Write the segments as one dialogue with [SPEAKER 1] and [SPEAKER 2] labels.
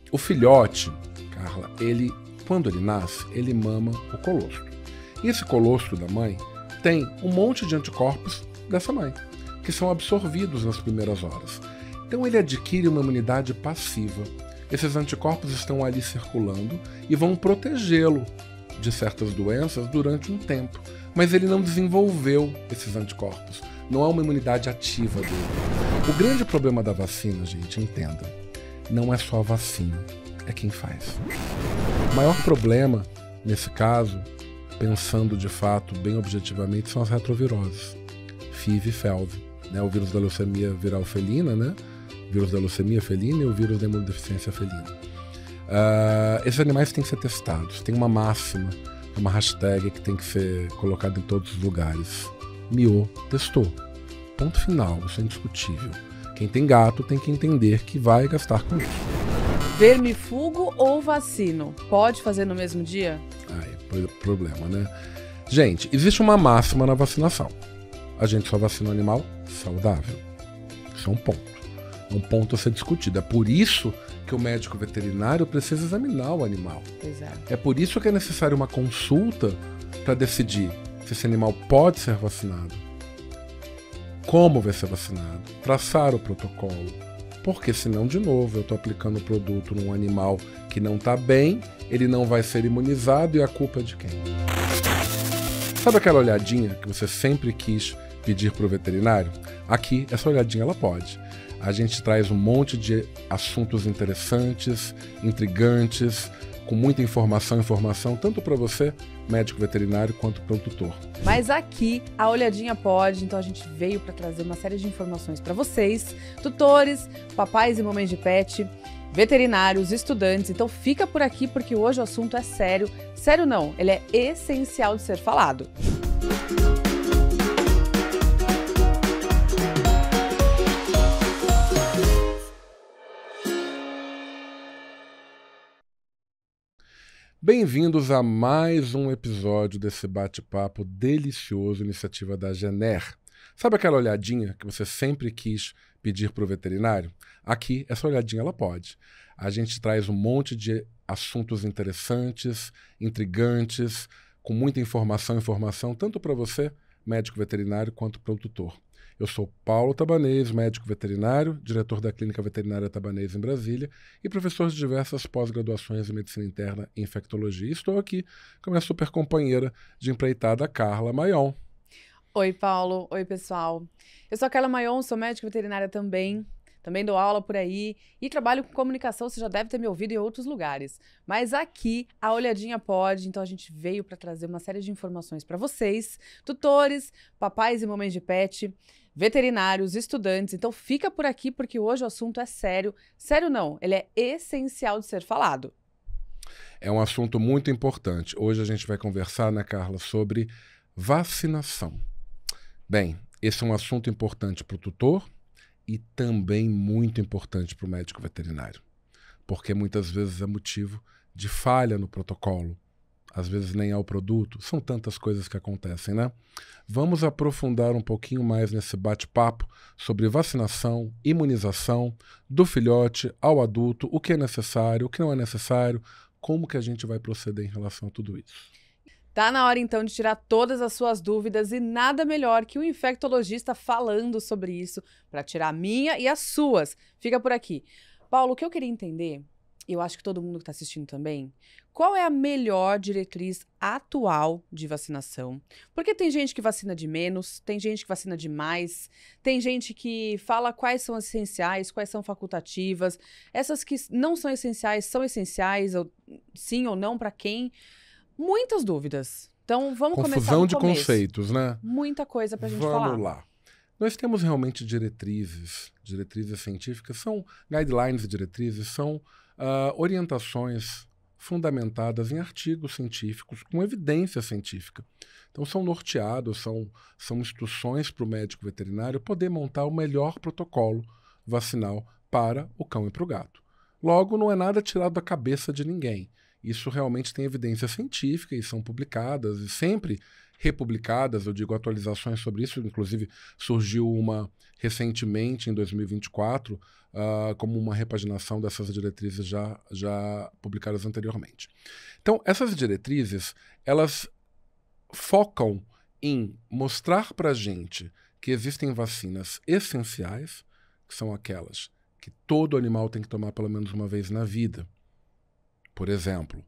[SPEAKER 1] O filhote, Carla, quando ele nasce, ele mama o colostro. E esse colostro da mãe tem um monte de anticorpos dessa mãe, que são absorvidos nas primeiras horas. Então ele adquire uma imunidade passiva. Esses anticorpos estão ali circulando e vão protegê-lo de certas doenças durante um tempo. Mas ele não desenvolveu esses anticorpos. Não há uma imunidade ativa dele. O grande problema da vacina, gente, entenda, não é só a vacina, é quem faz. O maior problema, nesse caso, pensando de fato, bem objetivamente, são as retroviroses. FIV e FeLV, né? O vírus da leucemia viral felina, né? O vírus da leucemia felina e o vírus da imunodeficiência felina. Esses animais têm que ser testados. Tem uma máxima, uma hashtag que tem que ser colocada em todos os lugares. Miô testou. Ponto final, isso é indiscutível. Quem tem gato tem que entender que vai gastar com isso.
[SPEAKER 2] Vermifugo ou vacino? Pode fazer no mesmo dia?
[SPEAKER 1] Problema, né? Gente, existe uma máxima na vacinação. A gente só vacina o animal saudável. Isso é um ponto. É um ponto a ser discutido. É por isso que o médico veterinário precisa examinar o animal.
[SPEAKER 2] Exato.
[SPEAKER 1] É por isso que é necessário uma consulta para decidir se esse animal pode ser vacinado, como vai ser vacinado, traçar o protocolo. Porque senão, de novo, eu estou aplicando o produto num animal que não está bem, ele não vai ser imunizado e a culpa é de quem? Sabe aquela olhadinha que você sempre quis pedir para o veterinário? Aqui, essa olhadinha ela pode. A gente traz um monte de assuntos interessantes, intrigantes, com muita informação tanto para você, médico veterinário, quanto para o tutor.
[SPEAKER 2] Mas aqui a olhadinha pode, então a gente veio para trazer uma série de informações para vocês, tutores, papais e mamães de pet, veterinários, estudantes. Então fica por aqui porque hoje o assunto é sério. Sério não, ele é essencial de ser falado.
[SPEAKER 1] Bem-vindos a mais um episódio desse bate-papo delicioso, iniciativa da Gener. Sabe aquela olhadinha que você sempre quis pedir para o veterinário? Aqui, essa olhadinha ela pode. A gente traz um monte de assuntos interessantes, intrigantes, com muita informação tanto para você, médico veterinário, quanto para o tutor. Eu sou Paulo Tabanês, médico veterinário, diretor da Clínica Veterinária Tabanês em Brasília e professor de diversas pós-graduações em Medicina Interna e Infectologia. E estou aqui com a minha super companheira de empreitada, Carla Maion.
[SPEAKER 2] Oi, Paulo. Oi, pessoal. Eu sou a Carla Maion, sou médica veterinária também dou aula por aí e trabalho com comunicação, você já deve ter me ouvido em outros lugares. Mas aqui a olhadinha pode, então a gente veio para trazer uma série de informações para vocês, tutores, papais e mamães de pet, veterinários, estudantes. Então fica por aqui porque hoje o assunto é sério. Sério não, ele é essencial de ser falado.
[SPEAKER 1] É um assunto muito importante. Hoje a gente vai conversar, né, Carla, sobre vacinação. Bem, esse é um assunto importante para o tutor e também muito importante para o médico veterinário, porque muitas vezes é motivo de falha no protocolo, às vezes nem é o produto, são tantas coisas que acontecem, né? Vamos aprofundar um pouquinho mais nesse bate-papo sobre vacinação, imunização, do filhote ao adulto, o que é necessário, o que não é necessário, como que a gente vai proceder em relação a tudo isso.
[SPEAKER 2] Tá na hora, então, de tirar todas as suas dúvidas e nada melhor que um infectologista falando sobre isso para tirar a minha e as suas. Fica por aqui. Paulo, o que eu queria entender, e eu acho que todo mundo que está assistindo também, qual é a melhor diretriz atual de vacinação? Porque tem gente que vacina de menos, tem gente que vacina de mais, tem gente que fala quais são as essenciais, quais são facultativas, essas que não são essenciais, ou sim ou não, para quem? Muitas dúvidas. Então, vamos começar do
[SPEAKER 1] Confusão de
[SPEAKER 2] começo.
[SPEAKER 1] conceitos, né?
[SPEAKER 2] Muita coisa pra gente falar.
[SPEAKER 1] Vamos lá. Nós temos realmente diretrizes científicas, são guidelines e diretrizes, são orientações fundamentadas em artigos científicos, com evidência científica. Então, são norteados, são instruções para o médico veterinário poder montar o melhor protocolo vacinal para o cão e para o gato. Logo, não é nada tirado da cabeça de ninguém. Isso realmente tem evidência científica e são publicadas, e sempre republicadas, eu digo atualizações sobre isso, inclusive surgiu uma recentemente, em 2024, como uma repaginação dessas diretrizes já publicadas anteriormente. Então, essas diretrizes, elas focam em mostrar para a gente que existem vacinas essenciais, que são aquelas que todo animal tem que tomar pelo menos uma vez na vida. Por exemplo,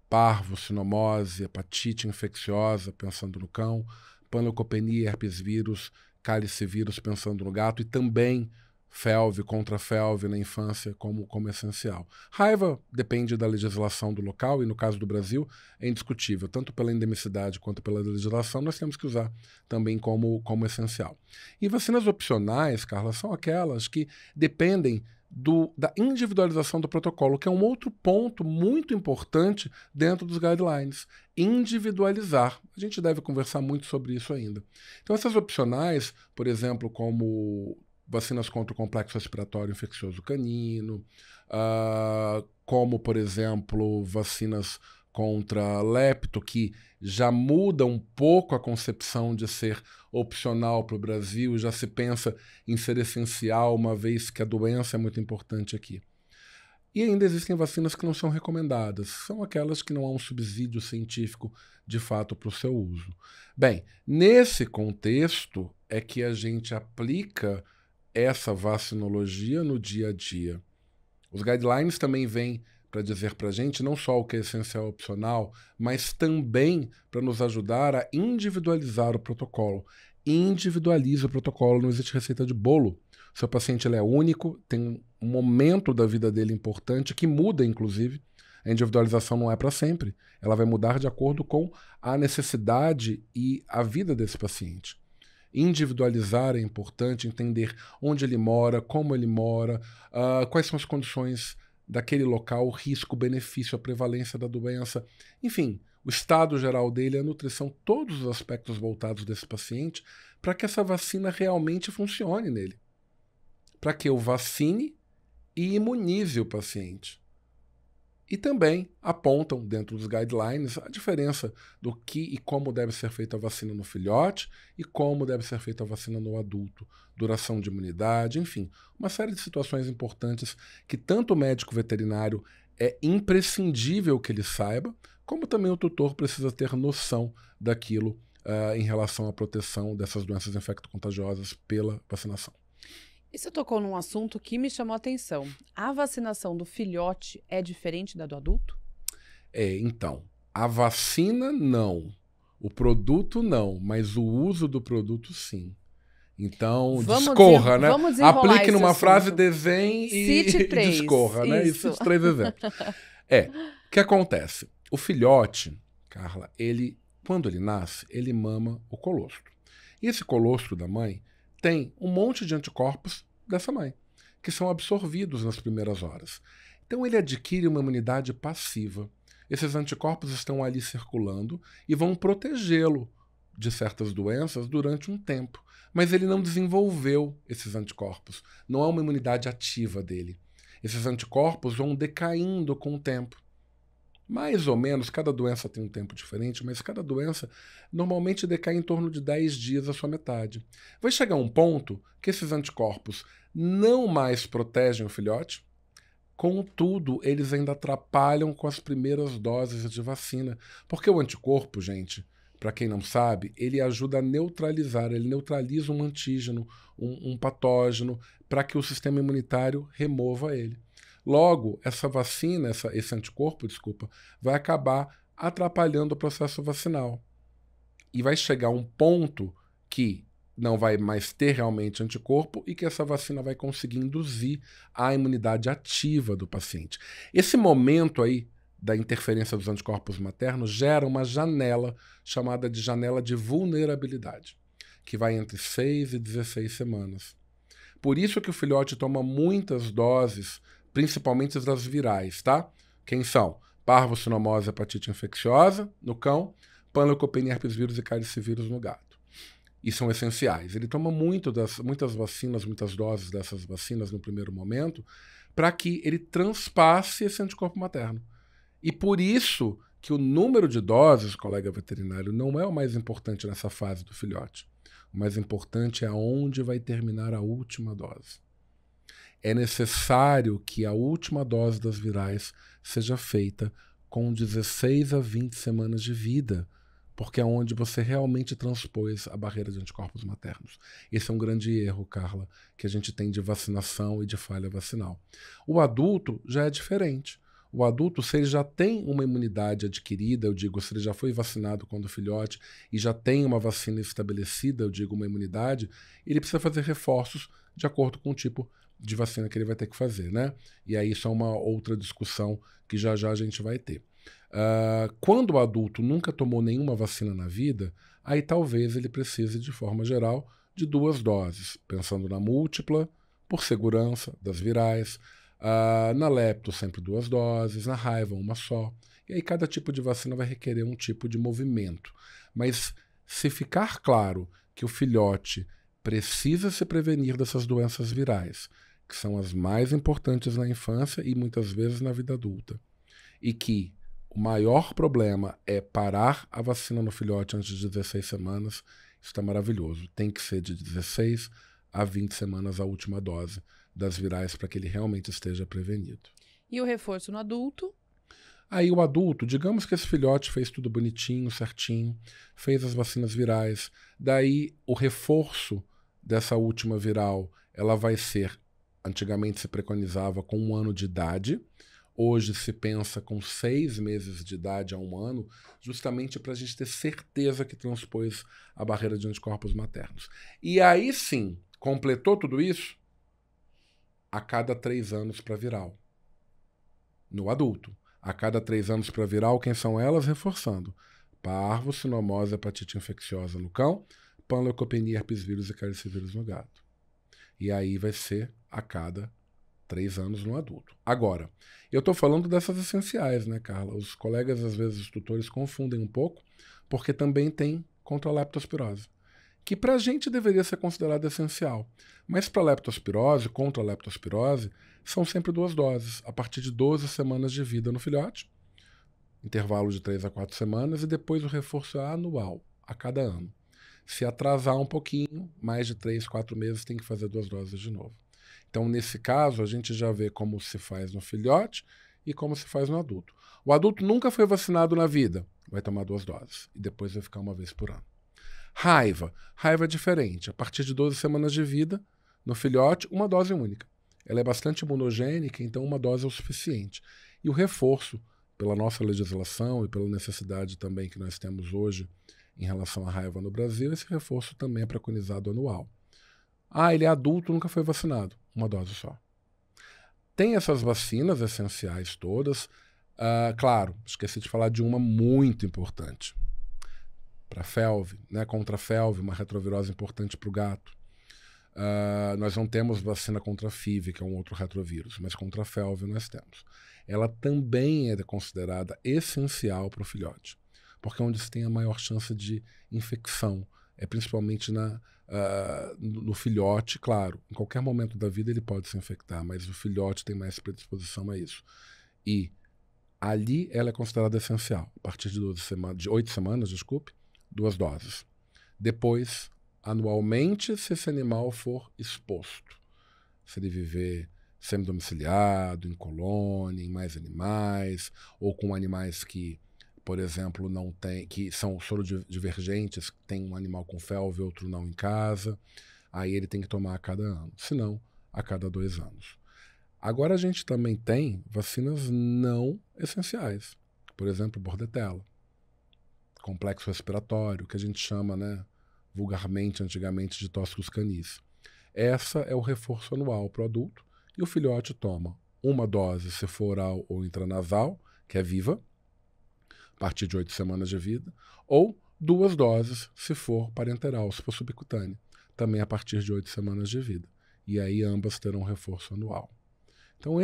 [SPEAKER 1] parvo, sinomose, hepatite infecciosa, pensando no cão, panleucopenia, herpes vírus, calicivírus, pensando no gato, e também felve contra felve na infância como essencial. Raiva depende da legislação do local e, no caso do Brasil, é indiscutível. Tanto pela endemicidade quanto pela legislação, nós temos que usar também como essencial. E vacinas opcionais, Carla, são aquelas que dependem da individualização do protocolo, que é um outro ponto muito importante dentro dos guidelines. Individualizar. A gente deve conversar muito sobre isso ainda. Então, essas opcionais, por exemplo, como vacinas contra o complexo respiratório infeccioso canino, como, por exemplo, vacinas contra lepto, que já muda um pouco a concepção de ser opcional para o Brasil, já se pensa em ser essencial, uma vez que a doença é muito importante aqui. E ainda existem vacinas que não são recomendadas, são aquelas que não há um subsídio científico de fato para o seu uso. Bem, nesse contexto é que a gente aplica essa vacinologia no dia a dia. Os guidelines também vêm para dizer para a gente não só o que é essencial e opcional, mas também para nos ajudar a individualizar o protocolo. Individualize o protocolo, não existe receita de bolo. O seu paciente ele é único, tem um momento da vida dele importante que muda, inclusive. A individualização não é para sempre. Ela vai mudar de acordo com a necessidade e a vida desse paciente. Individualizar é importante, entender onde ele mora, como ele mora, quais são as condições daquele local, o risco, o benefício, a prevalência da doença, enfim, o estado geral dele, a nutrição, todos os aspectos voltados desse paciente, para que essa vacina realmente funcione nele. Para que eu vacine e imunize o paciente. E também apontam, dentro dos guidelines, a diferença do que e como deve ser feita a vacina no filhote e como deve ser feita a vacina no adulto, duração de imunidade, enfim, uma série de situações importantes que tanto o médico veterinário é imprescindível que ele saiba, como também o tutor precisa ter noção daquilo em relação à proteção dessas doenças infecto-contagiosas pela vacinação.
[SPEAKER 2] E você tocou num assunto que me chamou a atenção. A vacinação do filhote é diferente da do adulto?
[SPEAKER 1] Então, a vacina não, o produto não, mas o uso do produto sim. Então, discorra, né? Aplique numa frase, desenhe e discorra, né? E cite 3 exemplos. O que acontece? O filhote, Carla, quando ele nasce, ele mama o colostro. E esse colostro da mãe tem um monte de anticorpos dessa mãe, que são absorvidos nas primeiras horas. Então ele adquire uma imunidade passiva. Esses anticorpos estão ali circulando e vão protegê-lo de certas doenças durante um tempo. Mas ele não desenvolveu esses anticorpos. Não há uma imunidade ativa dele. Esses anticorpos vão decaindo com o tempo. Mais ou menos, cada doença tem um tempo diferente, mas cada doença normalmente decai em torno de 10 dias a sua metade. Vai chegar um ponto que esses anticorpos não mais protegem o filhote, contudo, eles ainda atrapalham com as primeiras doses de vacina. Porque o anticorpo, gente, para quem não sabe, ele ajuda a neutralizar, ele neutraliza um antígeno, um patógeno, para que o sistema imunitário remova ele. Logo, essa vacina, esse anticorpo, vai acabar atrapalhando o processo vacinal. E vai chegar um ponto que não vai mais ter realmente anticorpo e que essa vacina vai conseguir induzir a imunidade ativa do paciente. Esse momento aí da interferência dos anticorpos maternos gera uma janela chamada de janela de vulnerabilidade, que vai entre 6 e 16 semanas. Por isso que o filhote toma muitas doses, principalmente das virais, tá? Quem são? Parvo, sinomose, hepatite infecciosa no cão, panleucopenia, herpes vírus e calicivírus no gato. E são essenciais. Ele toma muitas vacinas, muitas doses dessas vacinas no primeiro momento, para que ele transpasse esse anticorpo materno. E por isso que o número de doses, colega veterinário, não é o mais importante nessa fase do filhote. O mais importante é aonde vai terminar a última dose. É necessário que a última dose das virais seja feita com 16 a 20 semanas de vida, porque é onde você realmente transpôs a barreira de anticorpos maternos. Esse é um grande erro, Carla, que a gente tem de vacinação e de falha vacinal. O adulto já é diferente. O adulto, se ele já tem uma imunidade adquirida, eu digo, se ele já foi vacinado quando filhote e já tem uma vacina estabelecida, eu digo, uma imunidade, ele precisa fazer reforços de acordo com o tipo de vacina que ele vai ter que fazer, né? E aí isso é uma outra discussão que já já a gente vai ter. Quando o adulto nunca tomou nenhuma vacina na vida, aí talvez ele precise, de forma geral, de 2 doses, pensando na múltipla, por segurança das virais, na lepto sempre 2 doses, na raiva uma só. E aí cada tipo de vacina vai requerer um tipo de movimento. Mas se ficar claro que o filhote precisa se prevenir dessas doenças virais, que são as mais importantes na infância e muitas vezes na vida adulta, e que o maior problema é parar a vacina no filhote antes de 16 semanas, isso está maravilhoso. Tem que ser de 16 a 20 semanas a última dose das virais para que ele realmente esteja prevenido.
[SPEAKER 2] E o reforço no adulto?
[SPEAKER 1] Aí o adulto, digamos que esse filhote fez tudo bonitinho, certinho, fez as vacinas virais, daí o reforço dessa última viral, ela vai ser, antigamente se preconizava com 1 ano de idade, hoje se pensa com 6 meses de idade a 1 ano, justamente para a gente ter certeza que transpôs a barreira de anticorpos maternos. E aí sim, completou tudo isso a cada 3 anos para viral. No adulto. A cada 3 anos para viral, quem são elas? Reforçando. Parvo, sinomose, hepatite infecciosa no cão, panleucopenia, herpes vírus e calicivírus no gato. E aí vai ser a cada 3 anos no adulto. Agora, eu estou falando dessas essenciais, né, Carla? Os colegas, às vezes, os tutores confundem um pouco, porque também tem contra a leptospirose, que para a gente deveria ser considerado essencial. Mas para a leptospirose, contra a leptospirose, são sempre 2 doses, a partir de 12 semanas de vida no filhote, intervalo de 3 a 4 semanas, e depois o reforço é anual, a cada ano. Se atrasar um pouquinho, mais de 3, 4 meses, tem que fazer 2 doses de novo. Então, nesse caso, a gente já vê como se faz no filhote e como se faz no adulto. O adulto nunca foi vacinado na vida, vai tomar 2 doses, e depois vai ficar 1 vez por ano. Raiva. Raiva é diferente. A partir de 12 semanas de vida, no filhote, 1 dose única. Ela é bastante imunogênica, então 1 dose é o suficiente. E o reforço, pela nossa legislação e pela necessidade também que nós temos hoje em relação à raiva no Brasil, esse reforço também é preconizado anual. Ele é adulto, nunca foi vacinado. 1 dose só. Tem essas vacinas essenciais todas. Claro, esqueci de falar de uma muito importante. Para FeLV, né? Contra a FeLV, uma retrovirose importante para o gato. Nós não temos vacina contra a FIV, que é um outro retrovírus, mas contra a FeLV nós temos. Ela também é considerada essencial para o filhote, porque é onde se tem a maior chance de infecção, principalmente no filhote, claro. Em qualquer momento da vida ele pode se infectar, mas o filhote tem mais predisposição a isso. E ali ela é considerada essencial. A partir de 8 semanas, 2 doses. Depois, anualmente, se esse animal for exposto. Se ele viver semi-domiciliado, em colônia, em mais animais, ou com animais que, por exemplo, não tem, que são sorodivergentes, tem um animal com FeLV e outro não em casa, aí ele tem que tomar a cada ano, senão a cada 2 anos. Agora a gente também tem vacinas não essenciais, por exemplo, bordetela, complexo respiratório, que a gente chama, né, vulgarmente, antigamente, de tóxicos canis. Essa é o reforço anual para o adulto, e o filhote toma 1 dose se for oral ou intranasal, que é viva, a partir de 8 semanas de vida, ou 2 doses se for parenteral, se for subcutânea, também a partir de 8 semanas de vida. E aí ambas terão reforço anual. Então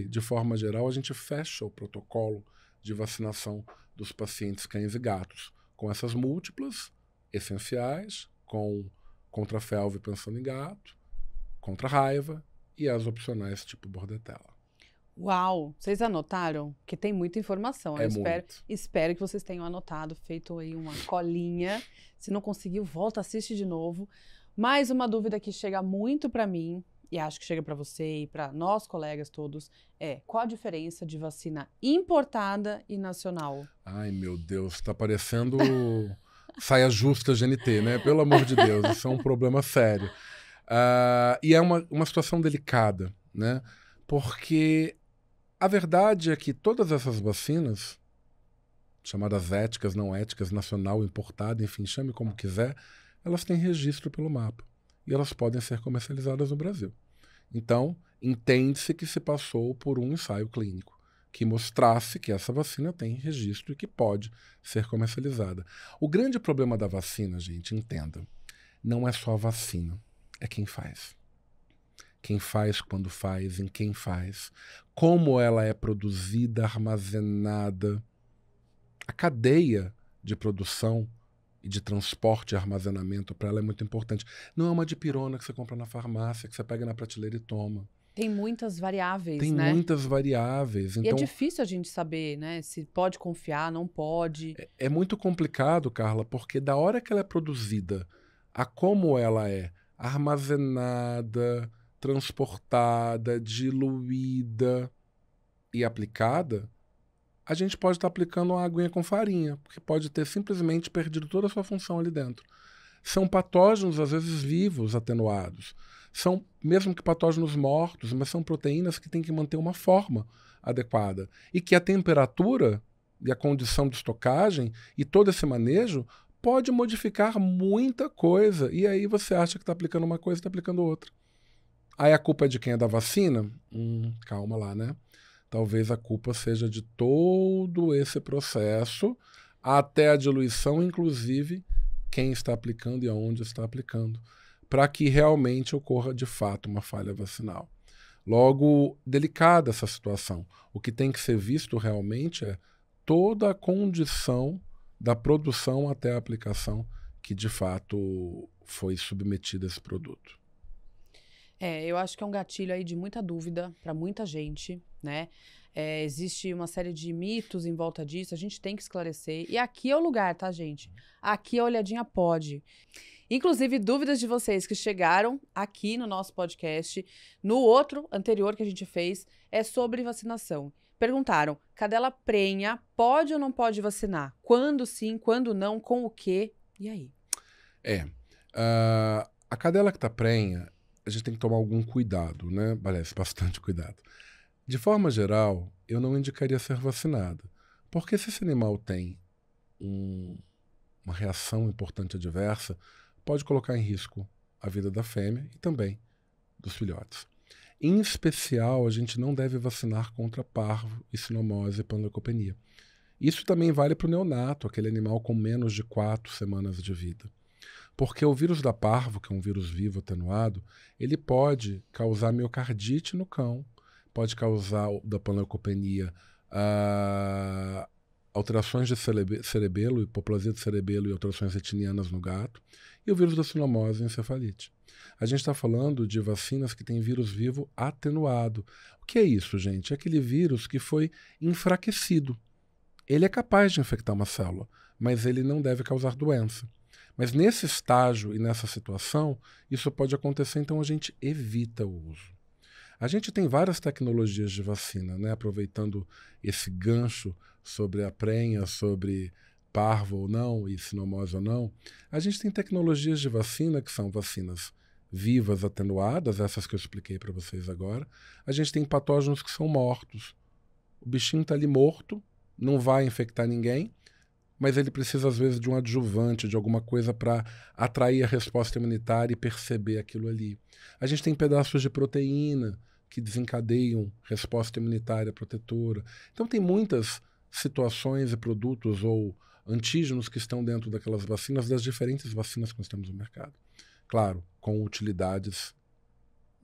[SPEAKER 1] de forma geral, a gente fecha o protocolo de vacinação dos pacientes cães e gatos com essas múltiplas essenciais, contra a FeLV pensando em gato, contra a raiva e as opcionais tipo bordetela.
[SPEAKER 2] Uau! Vocês anotaram? Que tem muita informação. Eu
[SPEAKER 1] muito.
[SPEAKER 2] espero que vocês tenham anotado, feito aí uma colinha. Se não conseguiu, volta, assiste de novo. Mais uma dúvida que chega muito para mim, e acho que chega para você e para nós colegas todos, é qual a diferença de vacina importada e nacional?
[SPEAKER 1] Ai, meu Deus, tá parecendo saia justa GNT, né? Pelo amor de Deus, isso é um problema sério. E é uma situação delicada, né? Porque a verdade é que todas essas vacinas, chamadas éticas, não éticas, nacional, importada, enfim, chame como quiser, elas têm registro pelo mapa. E elas podem ser comercializadas no Brasil. Então, entende-se que se passou por um ensaio clínico que mostrasse que essa vacina tem registro e que pode ser comercializada. O grande problema da vacina, gente, entenda, não é só a vacina, é quem faz. Quem faz, quando faz, em quem faz, como ela é produzida, armazenada. A cadeia de produção e de transporte e armazenamento para ela é muito importante. Não é uma dipirona que você compra na farmácia, que você pega na prateleira e toma.
[SPEAKER 2] Tem muitas variáveis,
[SPEAKER 1] Tem
[SPEAKER 2] né?
[SPEAKER 1] muitas variáveis.
[SPEAKER 2] E é
[SPEAKER 1] Então,
[SPEAKER 2] difícil a gente saber, né? Se pode confiar, não pode.
[SPEAKER 1] é muito complicado, Carla, porque da hora que ela é produzida a como ela é armazenada, transportada, diluída e aplicada, a gente pode estar aplicando uma aguinha com farinha, porque pode ter simplesmente perdido toda a sua função ali dentro. São patógenos, às vezes, vivos, atenuados. São, mesmo que patógenos mortos, mas são proteínas que têm que manter uma forma adequada. E que a temperatura e a condição de estocagem e todo esse manejo pode modificar muita coisa. E aí você acha que está aplicando uma coisa e está aplicando outra. Aí a culpa é de quem é da vacina? Calma lá, né? Talvez a culpa seja de todo esse processo, até a diluição, inclusive, quem está aplicando e aonde está aplicando, para que realmente ocorra, de fato, uma falha vacinal. Logo, delicada essa situação. O que tem que ser visto realmente é toda a condição da produção até a aplicação que, de fato, foi submetida a esse produto.
[SPEAKER 2] Eu acho que é um gatilho aí de muita dúvida para muita gente, né? Existe uma série de mitos em volta disso, a gente tem que esclarecer. E aqui é o lugar, tá, gente? Aqui a Olhadinha pode. Inclusive, dúvidas de vocês que chegaram aqui no nosso podcast, no outro anterior que a gente fez, é sobre vacinação. Perguntaram, cadela prenha pode ou não pode vacinar? Quando sim, quando não, com o quê? E aí?
[SPEAKER 1] A cadela que está prenha, a gente tem que tomar algum cuidado, né? Aliás, bastante cuidado. De forma geral, eu não indicaria ser vacinada, porque se esse animal tem uma reação importante adversa, pode colocar em risco a vida da fêmea e também dos filhotes. Em especial, a gente não deve vacinar contra parvo, sinomose e panleucopenia. Isso também vale para o neonato, aquele animal com menos de 4 semanas de vida. Porque o vírus da parvo, que é um vírus vivo atenuado, ele pode causar miocardite no cão, pode causar da panleucopenia alterações de cerebelo, hipoplasia de cerebelo e alterações retinianas no gato, e o vírus da sinomose e encefalite. A gente está falando de vacinas que têm vírus vivo atenuado. O que é isso, gente? É aquele vírus que foi enfraquecido. Ele é capaz de infectar uma célula, mas ele não deve causar doença. Mas nesse estágio e nessa situação, isso pode acontecer, então a gente evita o uso. A gente tem várias tecnologias de vacina, né? Aproveitando esse gancho sobre a prenha, sobre parvo ou não e sinomose ou não, a gente tem tecnologias de vacina que são vacinas vivas atenuadas, essas que eu expliquei para vocês agora. A gente tem patógenos que são mortos. O bichinho está ali morto, não vai infectar ninguém, mas ele precisa, às vezes, de um adjuvante, de alguma coisa para atrair a resposta imunitária e perceber aquilo ali. A gente tem pedaços de proteína que desencadeiam resposta imunitária protetora. Então, tem muitas situações e produtos ou antígenos que estão dentro daquelas vacinas, das diferentes vacinas que nós temos no mercado. Claro, com utilidades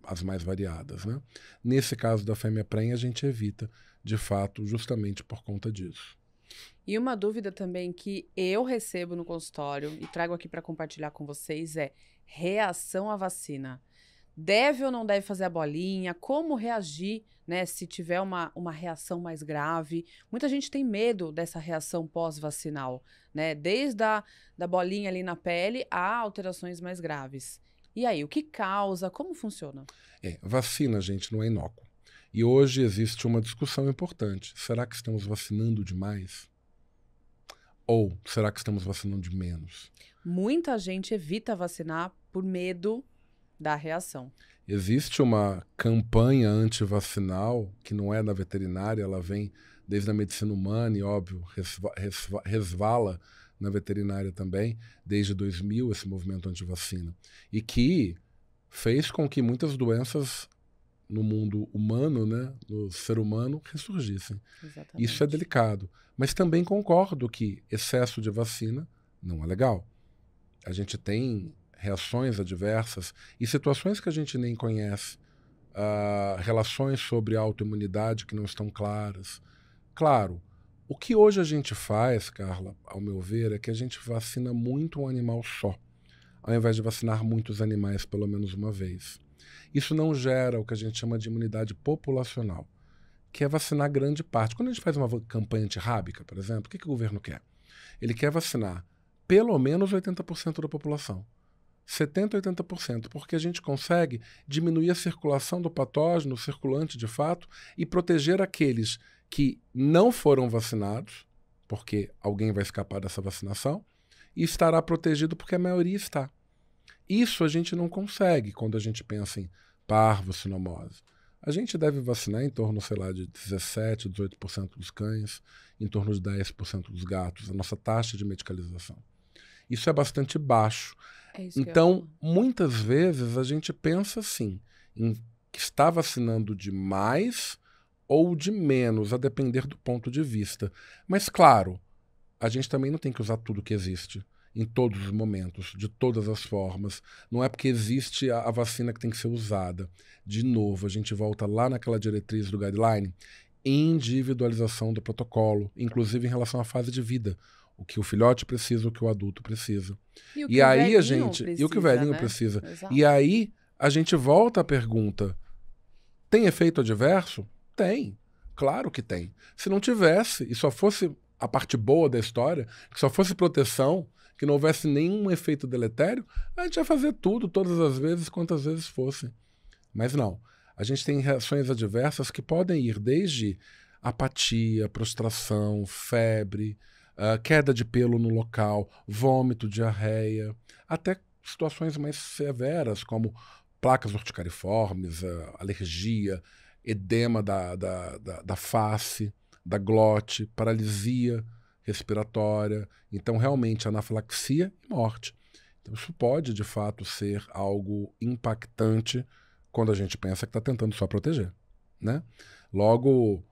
[SPEAKER 1] as mais variadas, né? Nesse caso da fêmea prenha, a gente evita, de fato, justamente por conta disso.
[SPEAKER 2] E uma dúvida também que eu recebo no consultório e trago aqui para compartilhar com vocês é reação à vacina. Deve ou não deve fazer a bolinha? Como reagir, né, se tiver uma reação mais grave? Muita gente tem medo dessa reação pós-vacinal, né? Desde da bolinha ali na pele a alterações mais graves. E aí, o que causa? Como funciona?
[SPEAKER 1] Vacina, gente, não é inócuo. E hoje existe uma discussão importante. Será que estamos vacinando demais? Ou será que estamos vacinando de menos?
[SPEAKER 2] Muita gente evita vacinar por medo da reação.
[SPEAKER 1] Existe uma campanha antivacinal, que não é da veterinária, ela vem desde a medicina humana e, óbvio, resvala na veterinária também, desde 2000, esse movimento antivacina. E que fez com que muitas doenças no mundo humano, né, no ser humano, ressurgissem.
[SPEAKER 2] Exatamente.
[SPEAKER 1] Isso é delicado. Mas também concordo que excesso de vacina não é legal. A gente tem reações adversas e situações que a gente nem conhece, relações sobre autoimunidade que não estão claras. Claro, o que hoje a gente faz, Carla, ao meu ver, é que a gente vacina muito um animal só, ao invés de vacinar muitos animais pelo menos uma vez. Isso não gera o que a gente chama de imunidade populacional, que é vacinar grande parte. Quando a gente faz uma campanha antirrábica, por exemplo, o que o governo quer? Ele quer vacinar pelo menos 80% da população. 70%, 80%, porque a gente consegue diminuir a circulação do patógeno, circulante de fato, e proteger aqueles que não foram vacinados, porque alguém vai escapar dessa vacinação, e estará protegido porque a maioria está. Isso a gente não consegue quando a gente pensa em parvossinomose. A gente deve vacinar em torno, sei lá, de 17%, 18% dos cães, em torno de 10% dos gatos, a nossa taxa de medicalização. Isso é bastante baixo. Então, muitas vezes a gente pensa assim, em que está vacinando de mais ou de menos, a depender do ponto de vista. Mas, claro, a gente também não tem que usar tudo que existe, em todos os momentos, de todas as formas. Não é porque existe a vacina que tem que ser usada. De novo, a gente volta lá naquela diretriz do guideline, individualização do protocolo, inclusive em relação à fase de vida. O que o filhote precisa, o que o adulto precisa. E aí a gente, e o que o velhinho precisa.
[SPEAKER 2] Exato.
[SPEAKER 1] E aí a gente volta à pergunta: tem efeito adverso? Tem. Claro que tem. Se não tivesse, e só fosse a parte boa da história, que só fosse proteção, que não houvesse nenhum efeito deletério, a gente ia fazer tudo, todas as vezes, quantas vezes fosse. Mas não. A gente tem reações adversas que podem ir desde apatia, prostração, febre, queda de pelo no local, vômito, diarreia, até situações mais severas, como placas urticariformes, alergia, edema da face, da glote, paralisia respiratória. Então, realmente, anafilaxia e morte. Então, isso pode, de fato, ser algo impactante quando a gente pensa que está tentando só proteger, né? Logo,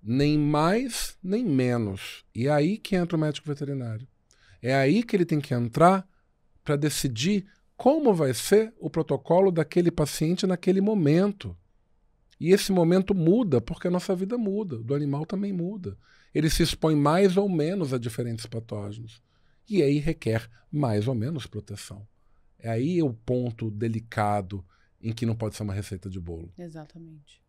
[SPEAKER 1] nem mais, nem menos. E é aí que entra o médico veterinário. É aí que ele tem que entrar para decidir como vai ser o protocolo daquele paciente naquele momento. E esse momento muda porque a nossa vida muda, do animal também muda. Ele se expõe mais ou menos a diferentes patógenos. E aí requer mais ou menos proteção. É aí o ponto delicado em que não pode ser uma receita de bolo.
[SPEAKER 2] Exatamente.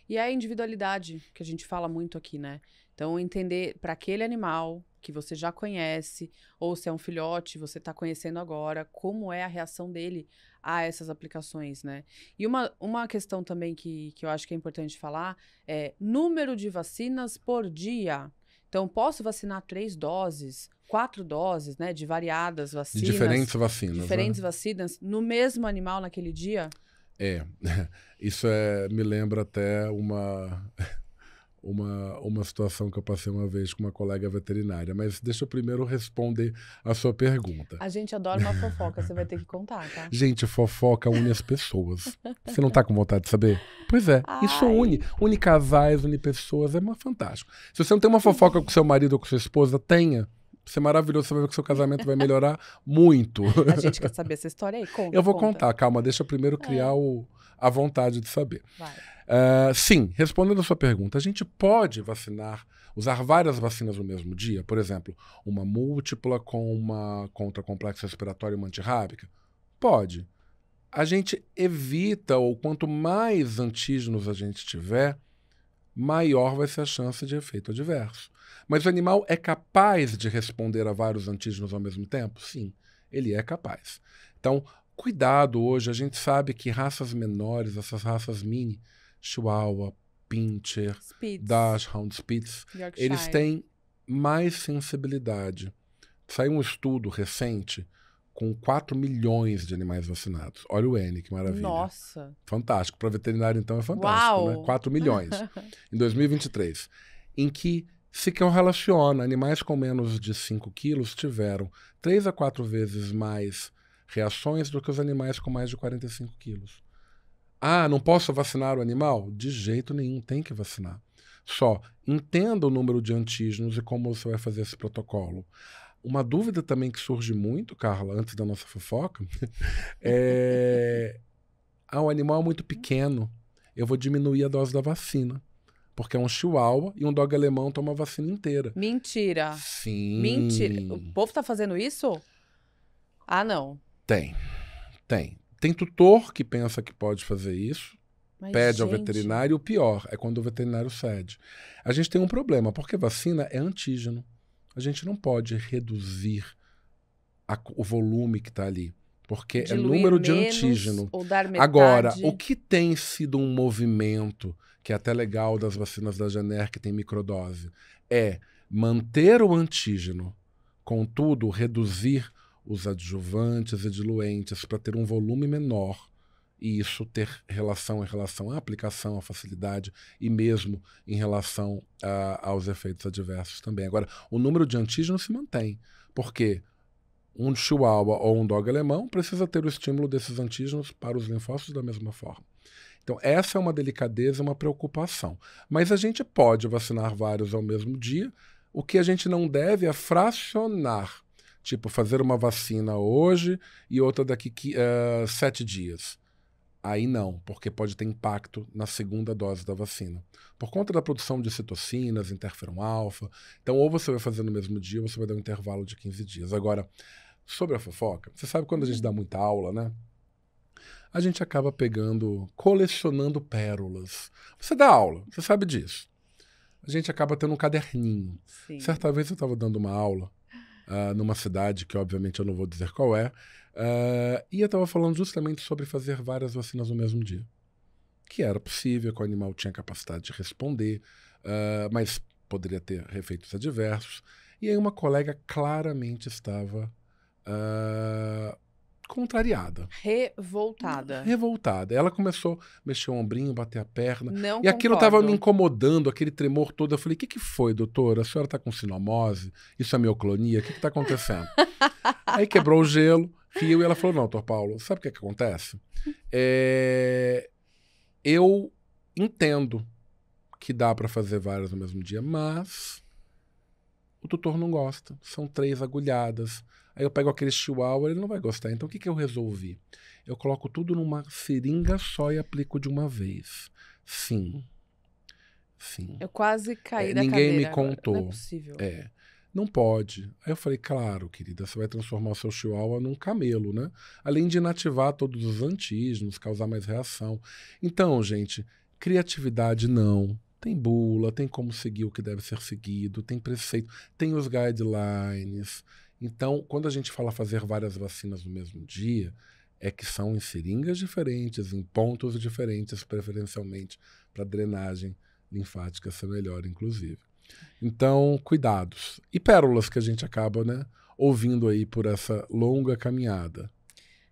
[SPEAKER 2] E a individualidade, que a gente fala muito aqui, né? Então, entender para aquele animal que você já conhece, ou se é um filhote, você está conhecendo agora, como é a reação dele a essas aplicações, né? E uma questão também que eu acho que é importante falar é número de vacinas por dia. Então, posso vacinar 3 doses, 4 doses, né? De variadas vacinas.
[SPEAKER 1] De diferentes vacinas.
[SPEAKER 2] Diferentes vacinas no mesmo animal naquele dia?
[SPEAKER 1] Isso me lembra até uma situação que eu passei uma vez com uma colega veterinária. Mas deixa eu primeiro responder a sua pergunta.
[SPEAKER 2] A gente adora uma fofoca, você vai ter que contar, tá?
[SPEAKER 1] Gente, fofoca une as pessoas. Você não tá com vontade de saber? Pois é, isso une casais, une pessoas, é fantástico. Se você não tem uma fofoca com seu marido ou com sua esposa, tenha. Isso é maravilhoso, você vai ver que seu casamento vai melhorar muito.
[SPEAKER 2] A gente quer saber essa história aí, conta.
[SPEAKER 1] Eu vou contar, calma, deixa eu primeiro criar a vontade de saber.
[SPEAKER 2] Vai.
[SPEAKER 1] Sim, respondendo a sua pergunta, a gente pode usar várias vacinas no mesmo dia? Por exemplo, uma múltipla com uma contra complexo respiratório e uma antirrábica? Pode. a gente evita, ou quanto mais antígenos a gente tiver, maior vai ser a chance de efeito adverso. Mas o animal é capaz de responder a vários antígenos ao mesmo tempo? Sim, ele é capaz. Então, cuidado hoje, a gente sabe que raças menores, essas raças mini, Chihuahua, Pinscher,
[SPEAKER 2] Spitz,
[SPEAKER 1] Dachshund, Spitz,
[SPEAKER 2] Yorkshire.
[SPEAKER 1] eles têm mais sensibilidade. Saiu um estudo recente com 4 milhões de animais vacinados. Olha o N, que maravilha.
[SPEAKER 2] Nossa.
[SPEAKER 1] Fantástico. Para veterinário, então, é fantástico.
[SPEAKER 2] Uau!
[SPEAKER 1] Né? 4 milhões em 2023. Em que se correlaciona, animais com menos de 5 quilos tiveram 3 a 4 vezes mais reações do que os animais com mais de 45 quilos. Ah, não posso vacinar o animal? De jeito nenhum, tem que vacinar. Só entenda o número de antígenos e como você vai fazer esse protocolo. Uma dúvida também que surge muito, Carla, antes da nossa fofoca, o animal é muito pequeno, eu vou diminuir a dose da vacina. Porque é um chihuahua e um dog alemão toma a vacina inteira.
[SPEAKER 2] Mentira.
[SPEAKER 1] Sim.
[SPEAKER 2] Mentira. O povo tá fazendo isso? Ah, não.
[SPEAKER 1] Tem. Tem tutor que pensa que pode fazer isso,
[SPEAKER 2] Mas,
[SPEAKER 1] pede ao
[SPEAKER 2] gente,
[SPEAKER 1] veterinário, o pior é quando o veterinário cede. A gente tem um problema, porque vacina é antígeno. A gente não pode reduzir o volume que está ali, porque é
[SPEAKER 2] diluir
[SPEAKER 1] número de
[SPEAKER 2] menos
[SPEAKER 1] antígeno.
[SPEAKER 2] ou dar metade.
[SPEAKER 1] Agora, o que tem sido um movimento, que é até legal das vacinas da Gener, que tem microdose, é manter o antígeno, contudo, reduzir os adjuvantes e diluentes para ter um volume menor e isso ter relação à aplicação, à facilidade e mesmo em relação aos efeitos adversos também. Agora, o número de antígenos se mantém, porque um chihuahua ou um dog alemão precisa ter o estímulo desses antígenos para os linfócitos da mesma forma. Então, essa é uma delicadeza, uma preocupação. Mas a gente pode vacinar vários ao mesmo dia. O que a gente não deve é fracionar. Tipo, fazer uma vacina hoje e outra daqui 7 dias. Aí não, porque pode ter impacto na segunda dose da vacina. Por conta da produção de citocinas, interferon-alfa. Então, ou você vai fazer no mesmo dia, ou você vai dar um intervalo de 15 dias. Agora, sobre a fofoca, você sabe quando a gente dá muita aula, né? A gente acaba colecionando pérolas. Você dá aula, você sabe disso. A gente acaba tendo um caderninho.
[SPEAKER 2] Sim.
[SPEAKER 1] Certa vez eu estava dando uma aula numa cidade, que obviamente eu não vou dizer qual é, e eu estava falando justamente sobre fazer várias vacinas no mesmo dia. Que era possível, que o animal tinha capacidade de responder, mas poderia ter efeitos adversos. E aí uma colega claramente estava contrariada. Revoltada. Ela começou a mexer o ombrinho, bater a perna.
[SPEAKER 2] Não
[SPEAKER 1] e aquilo estava
[SPEAKER 2] concordo.
[SPEAKER 1] me incomodando, aquele tremor todo. Eu falei, o que foi, doutora? A senhora está com sinomose? Isso é mioclonia? O que está acontecendo? Aí quebrou o gelo, riu e ela falou, não, doutor Paulo, sabe o que acontece? Eu entendo que dá para fazer várias no mesmo dia, mas o tutor não gosta. São 3 agulhadas. Aí eu pego aquele chihuahua, ele não vai gostar. Então o que eu resolvi? Eu coloco tudo numa seringa só e aplico de uma vez. Sim.
[SPEAKER 2] Eu quase caí da
[SPEAKER 1] ninguém
[SPEAKER 2] cadeira
[SPEAKER 1] me contou.
[SPEAKER 2] Não é possível.
[SPEAKER 1] Não pode. Aí eu falei, claro, querida, você vai transformar o seu chihuahua num camelo, né? Além de inativar todos os antígenos, causar mais reação. Então, gente, criatividade não. Tem bula, tem como seguir o que deve ser seguido, tem preceito, tem os guidelines. Então, quando a gente fala fazer várias vacinas no mesmo dia, é que são em seringas diferentes, em pontos diferentes, preferencialmente para drenagem linfática ser melhor, inclusive. Então, cuidados. E pérolas que a gente acaba, né, ouvindo aí por essa longa caminhada.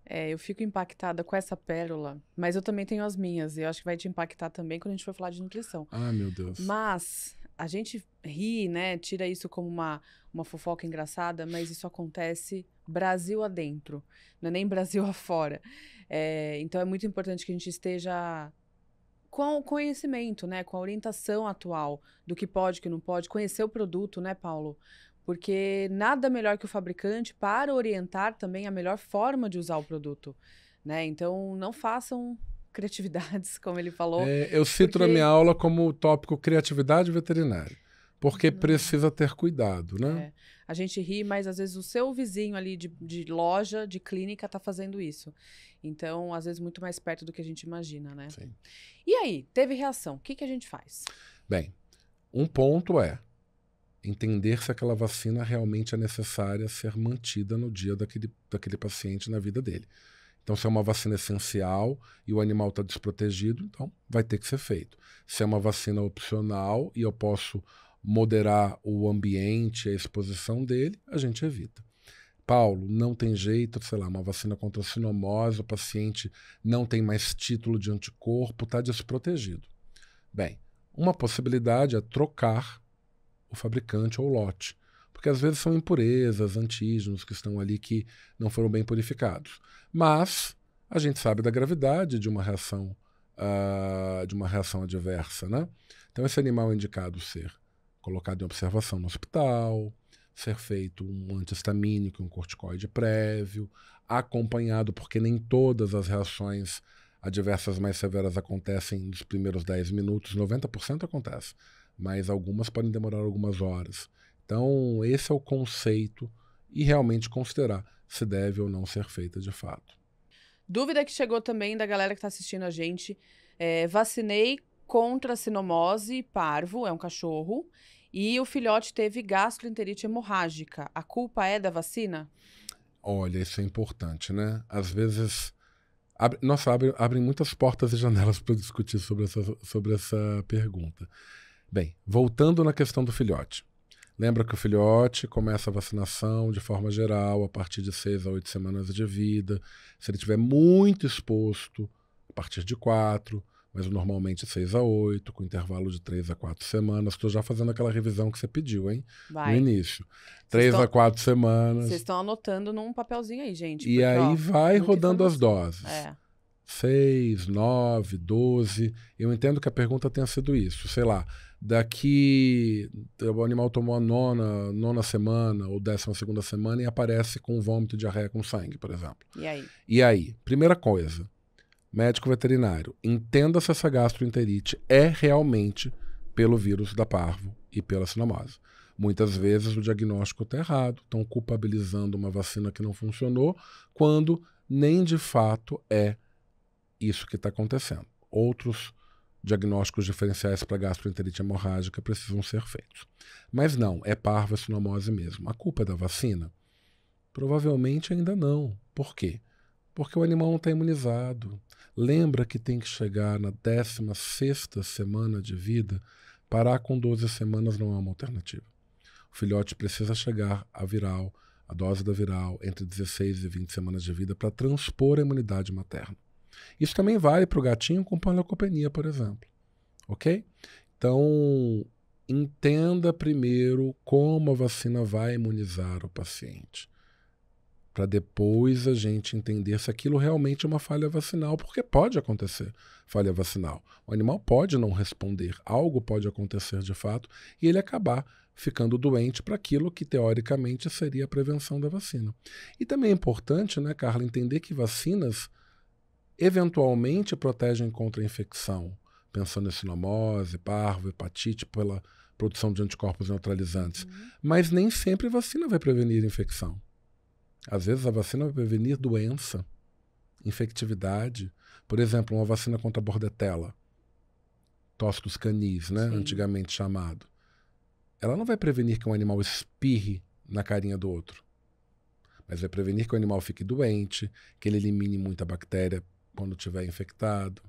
[SPEAKER 2] Eu fico impactada com essa pérola, mas eu também tenho as minhas, e eu acho que vai te impactar também quando a gente for falar de nutrição.
[SPEAKER 1] Ah, meu Deus.
[SPEAKER 2] Mas a gente ri, né, tira isso como uma fofoca engraçada, mas isso acontece Brasil adentro, não é nem Brasil afora. Então é muito importante que a gente esteja com o conhecimento, né, com a orientação atual do que pode, que não pode, conhecer o produto, né, Paulo? Porque nada melhor que o fabricante para orientar também a melhor forma de usar o produto, né? Então, não façam criatividades, como ele falou.
[SPEAKER 1] Eu cito na minha aula como tópico criatividade veterinária. porque precisa ter cuidado, né?
[SPEAKER 2] A gente ri, mas às vezes o seu vizinho ali de loja, de clínica, tá fazendo isso. Então, às vezes, muito mais perto do que a gente imagina, né?
[SPEAKER 1] Sim.
[SPEAKER 2] E aí, teve reação. O que que a gente faz?
[SPEAKER 1] Bem, um ponto é entender se aquela vacina realmente é necessária ser mantida no dia daquele paciente, na vida dele. Então, se é uma vacina essencial e o animal está desprotegido, então vai ter que ser feito. Se é uma vacina opcional e eu posso moderar o ambiente, a exposição dele, a gente evita. Paulo, não tem jeito, sei lá, uma vacina contra a sinomose, o paciente não tem mais título de anticorpo, está desprotegido. Bem, uma possibilidade é trocar o fabricante ou o lote, porque às vezes são impurezas, antígenos que estão ali que não foram bem purificados. Mas a gente sabe da gravidade de uma reação adversa, né? Então esse animal é indicado ser colocado em observação no hospital, ser feito um antihistamínico, um corticoide prévio, acompanhado, porque nem todas as reações adversas mais severas acontecem nos primeiros 10 minutos, 90% acontece, mas algumas podem demorar algumas horas. Então, esse é o conceito e realmente considerar se deve ou não ser feita de fato.
[SPEAKER 2] Dúvida que chegou também da galera que está assistindo a gente. Vacinei contra a sinomose parvo, é um cachorro, e o filhote teve gastroenterite hemorrágica. A culpa é da vacina?
[SPEAKER 1] Olha, isso é importante, né? Às vezes, abrem muitas portas e janelas para discutir sobre essa pergunta. Bem, voltando na questão do filhote. Lembra que o filhote começa a vacinação de forma geral a partir de 6 a 8 semanas de vida. Se ele estiver muito exposto, a partir de 4, mas normalmente 6 a 8, com intervalo de 3 a 4 semanas. Estou já fazendo aquela revisão que você pediu, hein?
[SPEAKER 2] Vai.
[SPEAKER 1] No início. 3 a 4 semanas.
[SPEAKER 2] Vocês estão anotando num papelzinho aí, gente.
[SPEAKER 1] E aí vai rodando as doses. 6, 9, 12. Eu entendo que a pergunta tenha sido isso. Sei lá, daqui o animal tomou a nona semana ou 12ª semana e aparece com vômito, diarreia com sangue, por exemplo. E aí? Primeira coisa, médico veterinário, entenda se essa gastroenterite é realmente pelo vírus da parvo e pela sinomose. Muitas vezes o diagnóstico está errado, estão culpabilizando uma vacina que não funcionou, quando nem de fato é isso que está acontecendo. Outros diagnósticos diferenciais para gastroenterite hemorrágica precisam ser feitos. Mas não, é parvo, é sinomose mesmo. A culpa é da vacina? Provavelmente ainda não. Por quê? Porque o animal não está imunizado. Lembra que tem que chegar na 16ª semana de vida. Parar com 12 semanas não é uma alternativa. O filhote precisa chegar à viral, a dose da viral, entre 16 e 20 semanas de vida para transpor a imunidade materna. Isso também vale para o gatinho com panleucopenia, por exemplo. Ok? Então, entenda primeiro como a vacina vai imunizar o paciente, para depois a gente entender se aquilo realmente é uma falha vacinal, porque pode acontecer falha vacinal. O animal pode não responder, algo pode acontecer de fato, e ele acabar ficando doente para aquilo que teoricamente seria a prevenção da vacina. E também é importante, né, Carla, entender que vacinas eventualmente protegem contra a infecção, pensando em sinomose, parvo, hepatite, pela produção de anticorpos neutralizantes. Mas nem sempre vacina vai prevenir infecção. Às vezes a vacina vai prevenir doença, infectividade. Por exemplo, uma vacina contra a bordetela, tóxicos canis, né, antigamente chamado. Ela não vai prevenir que um animal espirre na carinha do outro, mas vai prevenir que o animal fique doente, que ele elimine muita bactéria quando estiver infectado.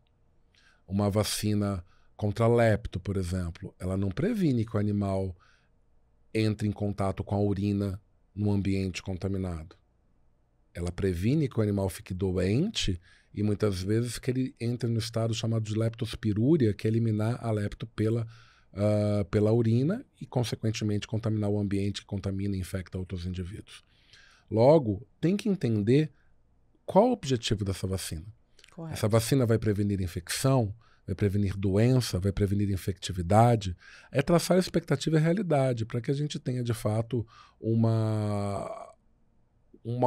[SPEAKER 1] Uma vacina contra lepto, por exemplo, ela não previne que o animal entre em contato com a urina num ambiente contaminado. Ela previne que o animal fique doente e muitas vezes que ele entre no estado chamado de leptospirúria, que é eliminar a lepto pela urina e, consequentemente, contaminar o ambiente que contamina e infecta outros indivíduos. Logo, tem que entender qual o objetivo dessa vacina. Correto. Essa vacina vai prevenir infecção, vai prevenir doença, vai prevenir infectividade. É traçar a expectativa e a realidade para que a gente tenha, de fato, uma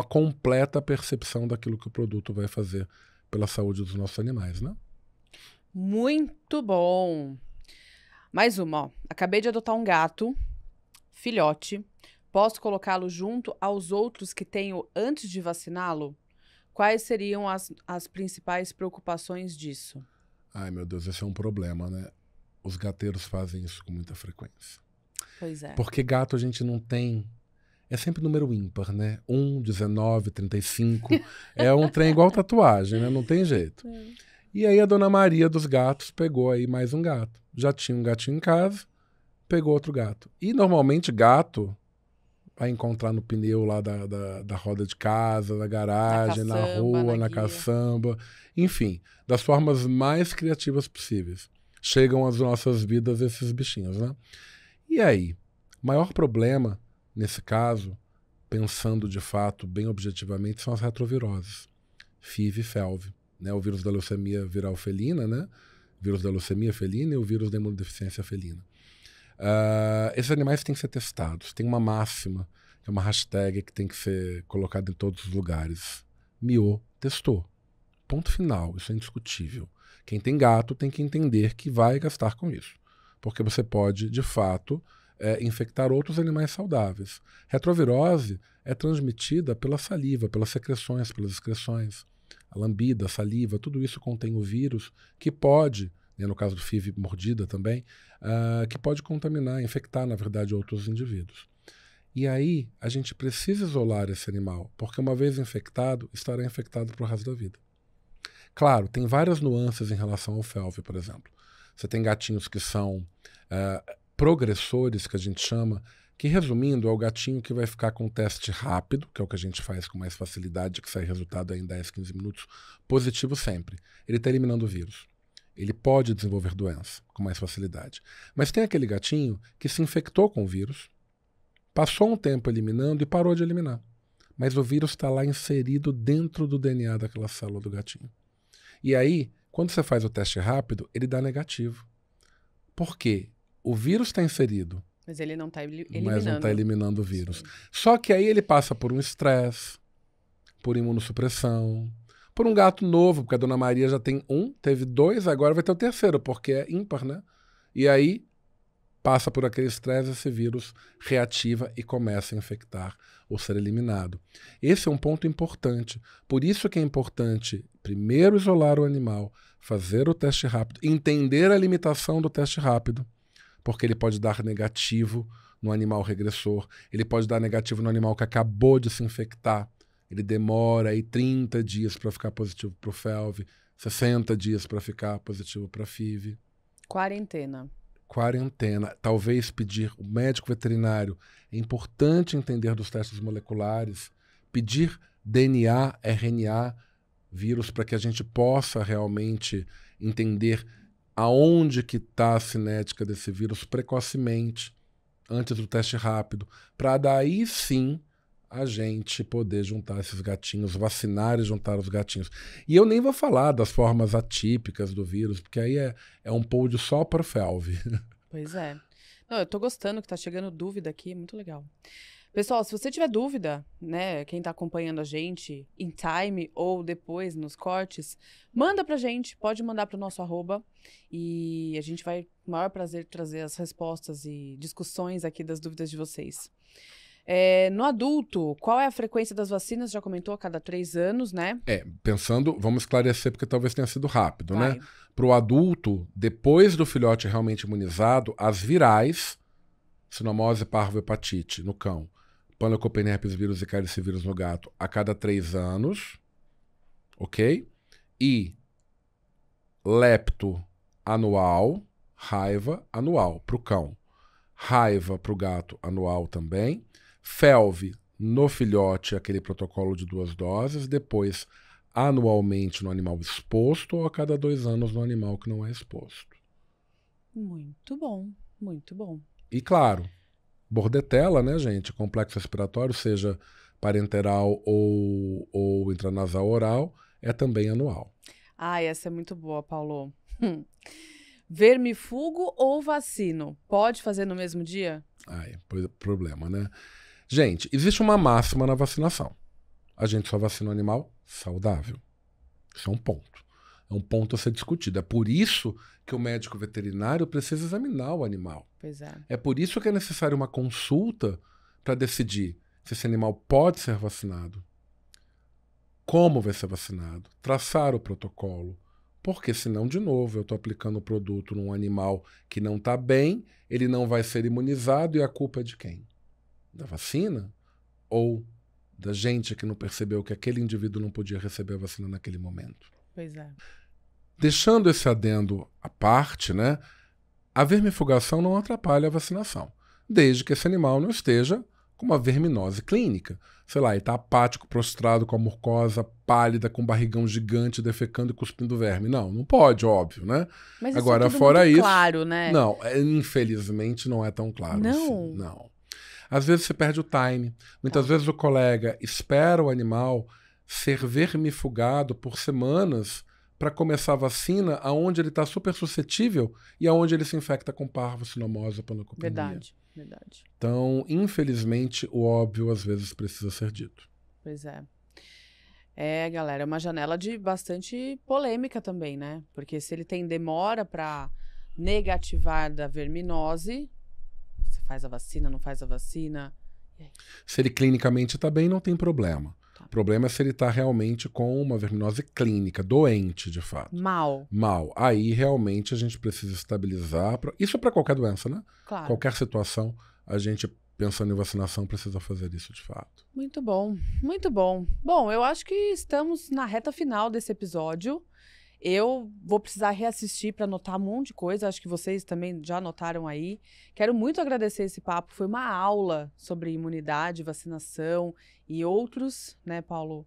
[SPEAKER 1] completa percepção daquilo que o produto vai fazer pela saúde dos nossos animais, né?
[SPEAKER 2] Muito bom! Mais uma, ó. Acabei de adotar um gato, filhote. Posso colocá-lo junto aos outros que tenho antes de vaciná-lo? Quais seriam as principais preocupações disso?
[SPEAKER 1] Ai, meu Deus, esse é um problema, né? Os gateiros fazem isso com muita frequência.
[SPEAKER 2] Pois é.
[SPEAKER 1] Porque gato a gente não tem... É sempre número ímpar, né? 1, 19, 35. É um trem igual tatuagem, né? Não tem jeito. E aí a dona Maria dos gatos pegou aí mais um gato. Já tinha um gatinho em casa, pegou outro gato. E normalmente gato vai encontrar no pneu lá da roda de casa, na garagem, na rua, na caçamba. Enfim, das formas mais criativas possíveis. Chegam às nossas vidas esses bichinhos, né? E aí, maior problema... Nesse caso, pensando de fato, bem objetivamente, são as retroviroses. FIV e FeLV. Né? O vírus da leucemia viral felina, né? O vírus da leucemia felina e o vírus da imunodeficiência felina. Esses animais têm que ser testados. Tem uma máxima, que é uma hashtag que tem que ser colocada em todos os lugares. Mio testou. Ponto final. Isso é indiscutível. Quem tem gato tem que entender que vai gastar com isso. Porque você pode, de fato... infectar outros animais saudáveis. Retrovirose é transmitida pela saliva, pelas secreções, pelas excreções. A lambida, a saliva, tudo isso contém o vírus que pode, né, no caso do FIV mordida também, que pode contaminar, infectar, na verdade, outros indivíduos. E aí a gente precisa isolar esse animal, porque uma vez infectado, estará infectado para o resto da vida. Claro, tem várias nuances em relação ao FeLV, por exemplo. Você tem gatinhos que são... progressores, que a gente chama, que, resumindo, é o gatinho que vai ficar com um teste rápido, que é o que a gente faz com mais facilidade, que sai resultado em 10, 15 minutos, positivo sempre. Ele está eliminando o vírus. Ele pode desenvolver doença com mais facilidade. Mas tem aquele gatinho que se infectou com o vírus, passou um tempo eliminando e parou de eliminar. Mas o vírus está lá inserido dentro do DNA daquela célula do gatinho. E aí, quando você faz o teste rápido, ele dá negativo. Por quê? O vírus está inserido,
[SPEAKER 2] mas ele não está eliminando.
[SPEAKER 1] Mas não está eliminando o vírus.
[SPEAKER 2] Sim.
[SPEAKER 1] Só que aí ele passa por um estresse, por imunossupressão, por um gato novo, porque a dona Maria já tem um, teve dois, agora vai ter o terceiro, porque é ímpar, né? E aí passa por aquele estresse, esse vírus reativa e começa a infectar ou ser eliminado. Esse é um ponto importante. Por isso que é importante primeiro isolar o animal, fazer o teste rápido, entender a limitação do teste rápido, porque ele pode dar negativo no animal regressor, ele pode dar negativo no animal que acabou de se infectar, ele demora aí 30 dias para ficar positivo para o FeLV, 60 dias para ficar positivo para FIV.
[SPEAKER 2] Quarentena.
[SPEAKER 1] Talvez pedir o médico veterinário, é importante entender dos testes moleculares, pedir DNA, RNA, vírus, para que a gente possa realmente entender aonde que está a cinética desse vírus precocemente, antes do teste rápido, para daí sim a gente poder juntar esses gatinhos, vacinar e juntar os gatinhos. E eu nem vou falar das formas atípicas do vírus, porque aí é um pod só para o FeLV.
[SPEAKER 2] Pois é. Não, eu tô gostando que tá chegando dúvida aqui, muito legal. Pessoal, se você tiver dúvida, né, quem tá acompanhando a gente em time ou depois nos cortes, manda pra gente, pode mandar pro nosso @, e a gente vai, com o maior prazer, trazer as respostas e discussões aqui das dúvidas de vocês. No adulto, qual é a frequência das vacinas? Já comentou, a cada 3 anos, né?
[SPEAKER 1] Pensando, vamos esclarecer, porque talvez tenha sido rápido, né? Para o adulto, depois do filhote realmente imunizado, as virais, sinomose, parvo, hepatite no cão, panleucopenia, herpes vírus e calicivírus no gato, a cada 3 anos, ok? E lepto anual, raiva anual para o cão, raiva para o gato anual também, FeLV no filhote, aquele protocolo de 2 doses, depois anualmente no animal exposto ou a cada 2 anos no animal que não é exposto.
[SPEAKER 2] Muito bom, muito bom.
[SPEAKER 1] E claro, bordetela, né, gente? Complexo respiratório, seja parenteral ou intranasal oral, é também anual.
[SPEAKER 2] Essa é muito boa, Paulo. Vermifugo ou vacino? Pode fazer no mesmo dia?
[SPEAKER 1] Problema, né? Gente, existe uma máxima na vacinação. A gente só vacina o animal saudável. Isso é um ponto. É um ponto a ser discutido. É por isso que o médico veterinário precisa examinar o animal.
[SPEAKER 2] Pois é.
[SPEAKER 1] É por isso que é necessário uma consulta para decidir se esse animal pode ser vacinado, como vai ser vacinado, traçar o protocolo. Porque senão, de novo, eu estou aplicando o produto num animal que não está bem, ele não vai ser imunizado e a culpa é de quem? Da vacina? Ou da gente que não percebeu que aquele indivíduo não podia receber a vacina naquele momento?
[SPEAKER 2] Pois é.
[SPEAKER 1] Deixando esse adendo à parte, né, a vermifugação não atrapalha a vacinação, desde que esse animal não esteja com uma verminose clínica. Sei lá, ele está apático, prostrado, com a mucosa pálida, com um barrigão gigante, defecando e cuspindo verme. Não pode, óbvio, né?
[SPEAKER 2] Mas
[SPEAKER 1] agora,
[SPEAKER 2] isso é tudo
[SPEAKER 1] fora
[SPEAKER 2] muito
[SPEAKER 1] isso,
[SPEAKER 2] claro, né?
[SPEAKER 1] não, infelizmente não é tão claro assim. Não. Às vezes você perde o time. Muitas vezes o colega espera o animal ser vermifugado por semanas para começar a vacina, aonde ele está super suscetível e aonde ele se infecta com parvo, sinomose ou panleucopenia.
[SPEAKER 2] Verdade.
[SPEAKER 1] Então, infelizmente, o óbvio às vezes precisa ser dito.
[SPEAKER 2] Pois é. É, galera, é uma janela de bastante polêmica também, né? Porque se ele tem demora para negativar da verminose, você faz a vacina, não faz a vacina. E aí?
[SPEAKER 1] Se ele clinicamente está bem, não tem problema.
[SPEAKER 2] Tá.
[SPEAKER 1] O problema é se ele está realmente com uma verminose clínica, doente de fato.
[SPEAKER 2] Mal.
[SPEAKER 1] Aí realmente a gente precisa estabilizar. Isso é para qualquer doença, né?
[SPEAKER 2] Claro.
[SPEAKER 1] Qualquer situação, a gente, pensando em vacinação, precisa fazer isso de fato.
[SPEAKER 2] Muito bom, muito bom. Bom, eu acho que estamos na reta final desse episódio. Eu vou precisar reassistir para anotar um monte de coisa. Acho que vocês também já anotaram aí. Quero muito agradecer esse papo. Foi uma aula sobre imunidade, vacinação e outros, né, Paulo?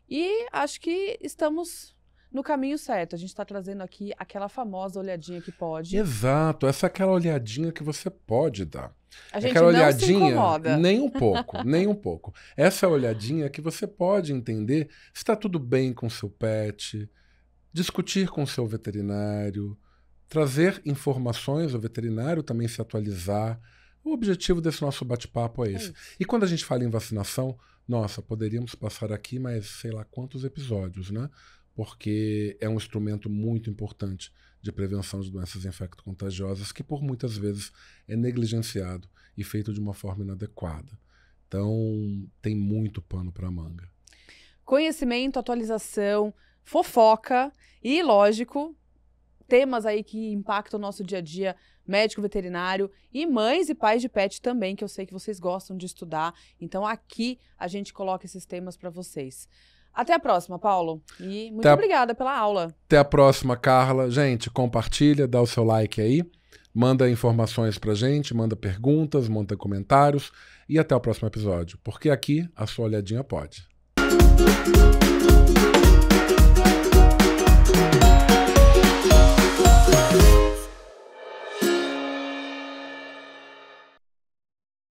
[SPEAKER 2] E acho que estamos no caminho certo. A gente está trazendo aqui aquela famosa olhadinha que pode.
[SPEAKER 1] Exato, essa é aquela olhadinha que você pode dar.
[SPEAKER 2] A gente
[SPEAKER 1] aquela
[SPEAKER 2] não
[SPEAKER 1] olhadinha,
[SPEAKER 2] se incomoda.
[SPEAKER 1] nem um pouco, nem um pouco. Essa é a olhadinha que você pode entender se está tudo bem com o seu pet, discutir com o seu veterinário, trazer informações ao veterinário também se atualizar. O objetivo desse nosso bate-papo é esse. E quando a gente fala em vacinação, nossa, poderíamos passar aqui mais sei lá quantos episódios, né? Porque é um instrumento muito importante de prevenção de doenças infecto-contagiosas que por muitas vezes é negligenciado e feito de uma forma inadequada. Então, tem muito pano para manga.
[SPEAKER 2] Conhecimento, atualização, fofoca e, lógico, temas aí que impactam o nosso dia a dia, médico veterinário e mães e pais de pet também, que eu sei que vocês gostam de estudar. Então, aqui a gente coloca esses temas para vocês. Até a próxima, Paulo. E muito obrigada pela aula.
[SPEAKER 1] Até a próxima, Carla. Gente, compartilha, dá o seu like aí, manda informações pra gente, manda perguntas, manda comentários e até o próximo episódio. Porque aqui a sua olhadinha pode.